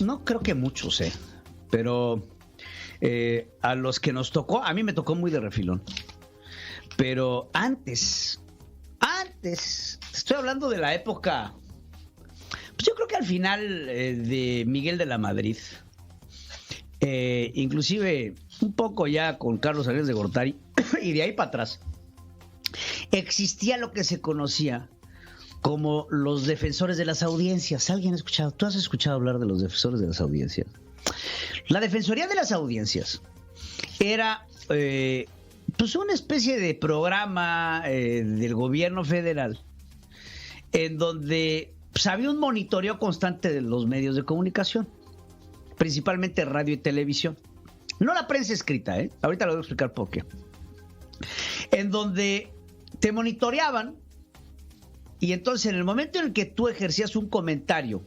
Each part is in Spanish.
no creo que muchos, pero a los que nos tocó, a mí me tocó muy de refilón. Pero antes, estoy hablando de la época, pues yo creo que al final de Miguel de la Madrid, inclusive un poco ya con Carlos Salinas de Gortari, y de ahí para atrás, existía lo que se conocía como los defensores de las audiencias. ¿Alguien ha escuchado? ¿Tú has escuchado hablar de los defensores de las audiencias? La Defensoría de las Audiencias era pues una especie de programa del gobierno federal en donde pues, había un monitoreo constante de los medios de comunicación, principalmente radio y televisión. No la prensa escrita, ahorita lo voy a explicar por qué. En donde te monitoreaban y entonces en el momento en el que tú ejercías un comentario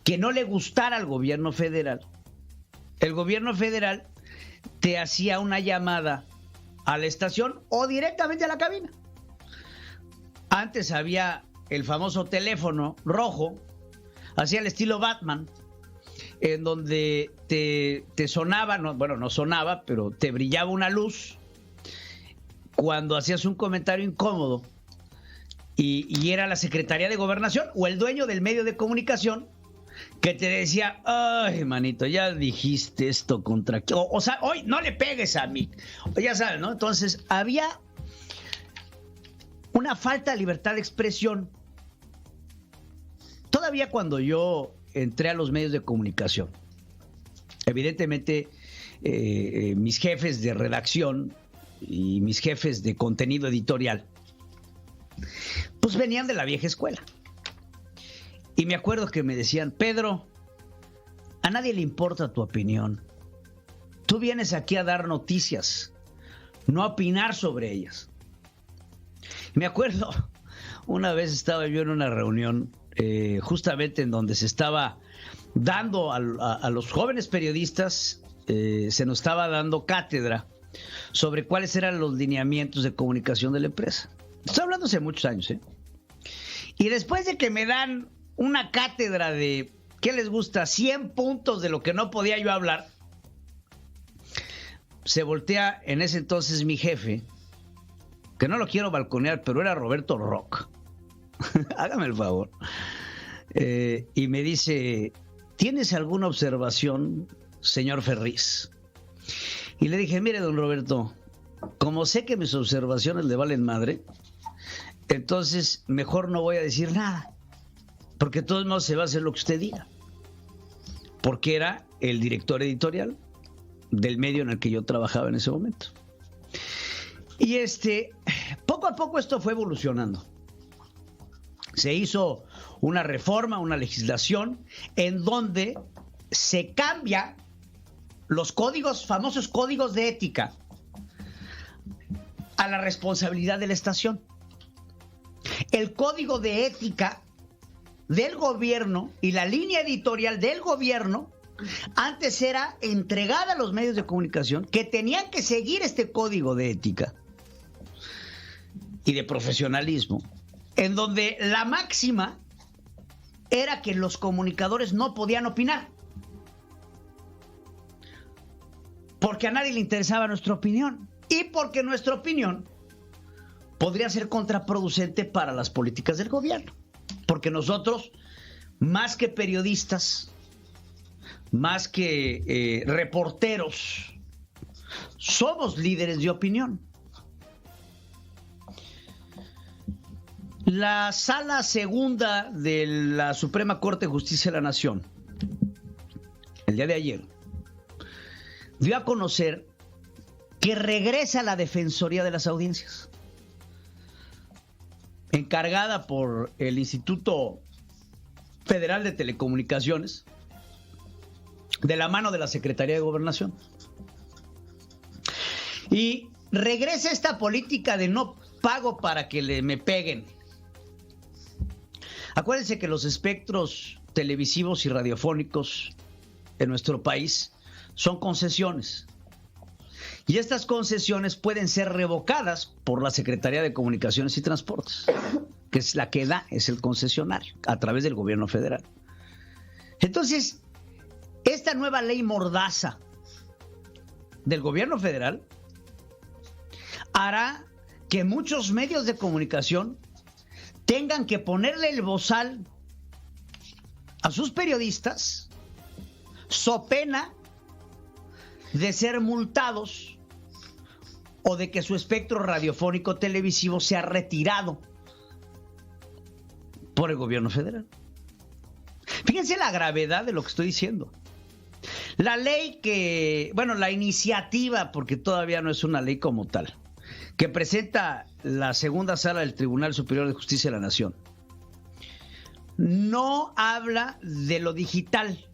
que no le gustara al gobierno federal, el gobierno federal te hacía una llamada a la estación o directamente a la cabina. Antes había el famoso teléfono rojo, hacía el estilo Batman, en donde te sonaba, no sonaba, pero te brillaba una luz cuando hacías un comentario incómodo y era la Secretaría de Gobernación o el dueño del medio de comunicación que te decía, ay, manito, ya dijiste esto contra... O sea, hoy no le pegues a mí. Ya sabes, ¿no? Entonces, había una falta de libertad de expresión. Todavía cuando yo entré a los medios de comunicación, evidentemente, mis jefes de redacción y mis jefes de contenido editorial, pues venían de la vieja escuela. Y me acuerdo que me decían, Pedro, a nadie le importa tu opinión. Tú vienes aquí a dar noticias, no a opinar sobre ellas. Me acuerdo, una vez estaba yo en una reunión, justamente en donde se estaba dando a los jóvenes periodistas, se nos estaba dando cátedra sobre cuáles eran los lineamientos de comunicación de la empresa. Estoy hablando hace muchos años, Y después de que me dan una cátedra de, ¿qué les gusta? 100 puntos de lo que no podía yo hablar. Se voltea en ese entonces mi jefe, que no lo quiero balconear, pero era Roberto Rock. Hágame el favor. Y me dice, ¿tienes alguna observación, señor Ferriz? Y le dije, mire, don Roberto, como sé que mis observaciones le valen madre, entonces mejor no voy a decir nada. Porque de todos modos se va a hacer lo que usted diga. Porque era el director editorial del medio en el que yo trabajaba en ese momento. Y poco a poco esto fue evolucionando. Se hizo una reforma, una legislación, en donde se cambia los códigos, famosos códigos de ética, a la responsabilidad de la estación. El código de ética del gobierno y la línea editorial del gobierno antes era entregada a los medios de comunicación que tenían que seguir este código de ética y de profesionalismo, en donde la máxima era que los comunicadores no podían opinar porque a nadie le interesaba nuestra opinión y porque nuestra opinión podría ser contraproducente para las políticas del gobierno. Porque nosotros, más que periodistas, más que reporteros, somos líderes de opinión. La Sala Segunda de la Suprema Corte de Justicia de la Nación, el día de ayer, dio a conocer que regresa la Defensoría de las Audiencias, encargada por el Instituto Federal de Telecomunicaciones, de la mano de la Secretaría de Gobernación. Y regresa esta política de no pago para que me peguen. Acuérdense que los espectros televisivos y radiofónicos en nuestro país son concesiones. Y estas concesiones pueden ser revocadas por la Secretaría de Comunicaciones y Transportes, que es la que da, es el concesionario, a través del gobierno federal. Entonces, esta nueva ley mordaza del gobierno federal hará que muchos medios de comunicación tengan que ponerle el bozal a sus periodistas, so pena de ser multados o de que su espectro radiofónico televisivo sea retirado por el gobierno federal. Fíjense la gravedad de lo que estoy diciendo. La ley la iniciativa, porque todavía no es una ley como tal, que presenta la segunda sala del Tribunal Superior de Justicia de la Nación, no habla de lo digital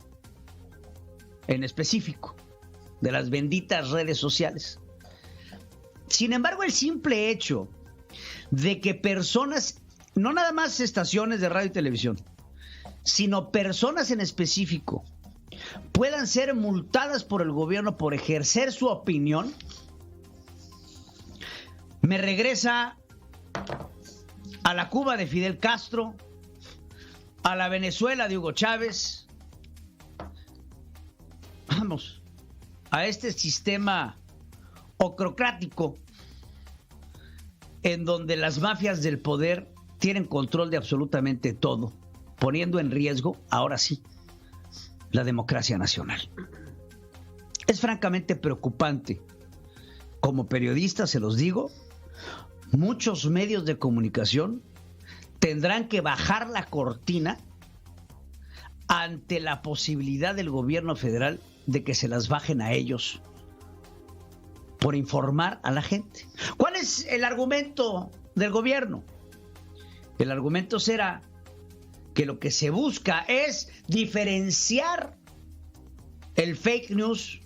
en específico, de las benditas redes sociales. Sin embargo, el simple hecho de que personas, no nada más estaciones de radio y televisión, sino personas en específico, puedan ser multadas por el gobierno por ejercer su opinión, me regresa a la Cuba de Fidel Castro, a la Venezuela de Hugo Chávez, vamos, a este sistema ocrocrático en donde las mafias del poder tienen control de absolutamente todo, poniendo en riesgo, ahora sí, la democracia nacional. Es francamente preocupante. Como periodista, se los digo, muchos medios de comunicación tendrán que bajar la cortina ante la posibilidad del gobierno federal de que se las bajen a ellos por informar a la gente. ¿Cuál es el argumento del gobierno? El argumento será que lo que se busca es diferenciar el fake news,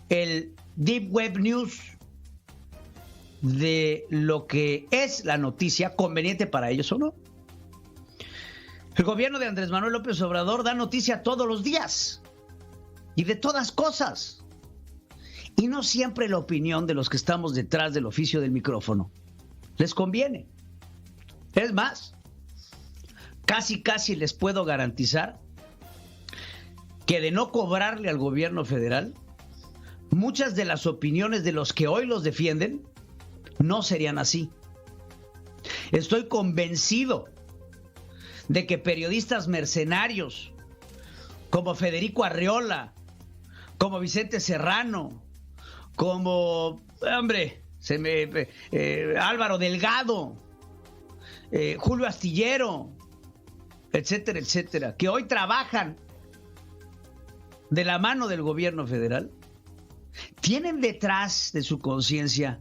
el deep web news, de lo que es la noticia, conveniente para ellos o no. El gobierno de Andrés Manuel López Obrador da noticia todos los días y de todas cosas. Y no siempre la opinión de los que estamos detrás del oficio del micrófono les conviene. Es más, casi les puedo garantizar que de no cobrarle al gobierno federal, muchas de las opiniones de los que hoy los defienden no serían así. Estoy convencido de que periodistas mercenarios como Federico Arriola, como Vicente Serrano, como, Álvaro Delgado, Julio Astillero, etcétera, que hoy trabajan de la mano del gobierno federal, tienen detrás de su conciencia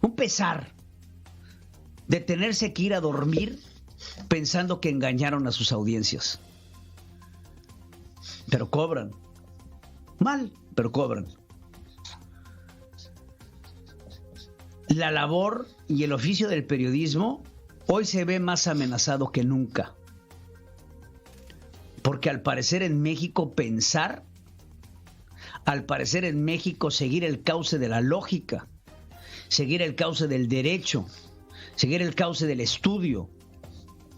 un pesar de tenerse que ir a dormir pensando que engañaron a sus audiencias. Pero cobran. Mal, pero cobran. La labor y el oficio del periodismo hoy se ve más amenazado que nunca. Porque al parecer en México pensar, al parecer en México seguir el cauce de la lógica, seguir el cauce del derecho, seguir el cauce del estudio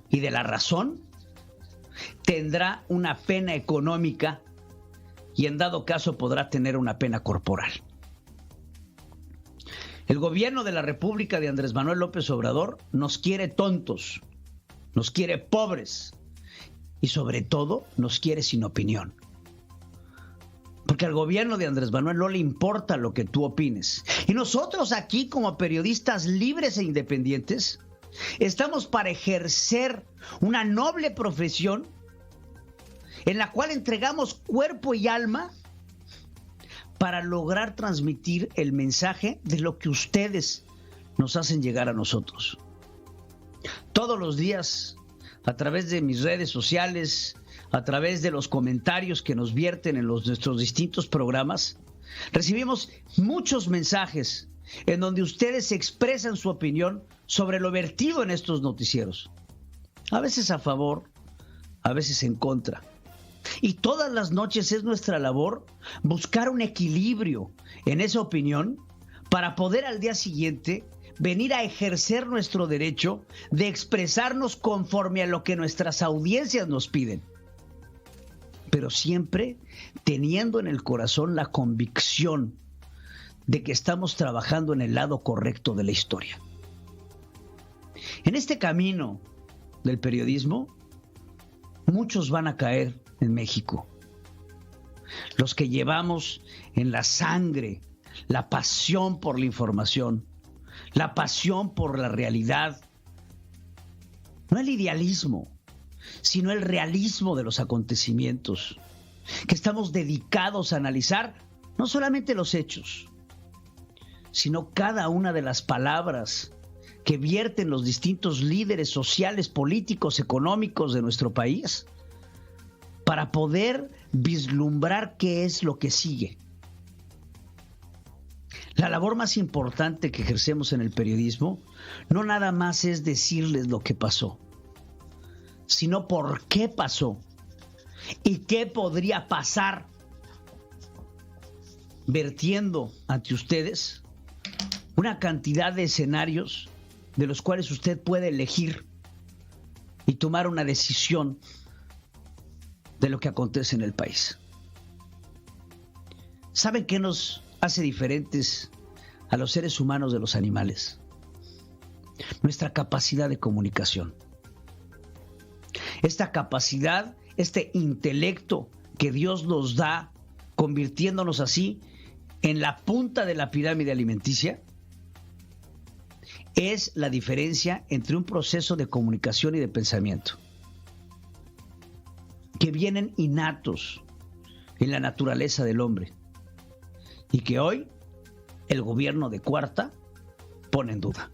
y de la razón, tendrá una pena económica y en dado caso podrá tener una pena corporal. El gobierno de la República de Andrés Manuel López Obrador nos quiere tontos, nos quiere pobres y sobre todo nos quiere sin opinión. Porque al gobierno de Andrés Manuel no le importa lo que tú opines. Y nosotros aquí, como periodistas libres e independientes, estamos para ejercer una noble profesión en la cual entregamos cuerpo y alma para lograr transmitir el mensaje de lo que ustedes nos hacen llegar a nosotros. Todos los días, a través de mis redes sociales, a través de los comentarios que nos vierten en nuestros distintos programas, recibimos muchos mensajes en donde ustedes expresan su opinión sobre lo vertido en estos noticieros. A veces a favor, a veces en contra. Y todas las noches es nuestra labor buscar un equilibrio en esa opinión para poder al día siguiente venir a ejercer nuestro derecho de expresarnos conforme a lo que nuestras audiencias nos piden. pero siempre teniendo en el corazón la convicción de que estamos trabajando en el lado correcto de la historia. En este camino del periodismo, muchos van a caer en México. Los que llevamos en la sangre la pasión por la información, la pasión por la realidad, no el idealismo, sino el realismo de los acontecimientos, que estamos dedicados a analizar no solamente los hechos, sino cada una de las palabras que vierten los distintos líderes sociales, políticos, económicos de nuestro país, para poder vislumbrar qué es lo que sigue. La labor más importante que ejercemos en el periodismo no nada más es decirles lo que pasó, sino por qué pasó y qué podría pasar, vertiendo ante ustedes una cantidad de escenarios de los cuales usted puede elegir y tomar una decisión de lo que acontece en el país. ¿Saben qué nos hace diferentes a los seres humanos de los animales? Nuestra capacidad de comunicación. Esta capacidad, este intelecto que Dios nos da, convirtiéndonos así en la punta de la pirámide alimenticia, es la diferencia entre un proceso de comunicación y de pensamiento, que vienen innatos en la naturaleza del hombre y que hoy el gobierno de Cuarta pone en duda.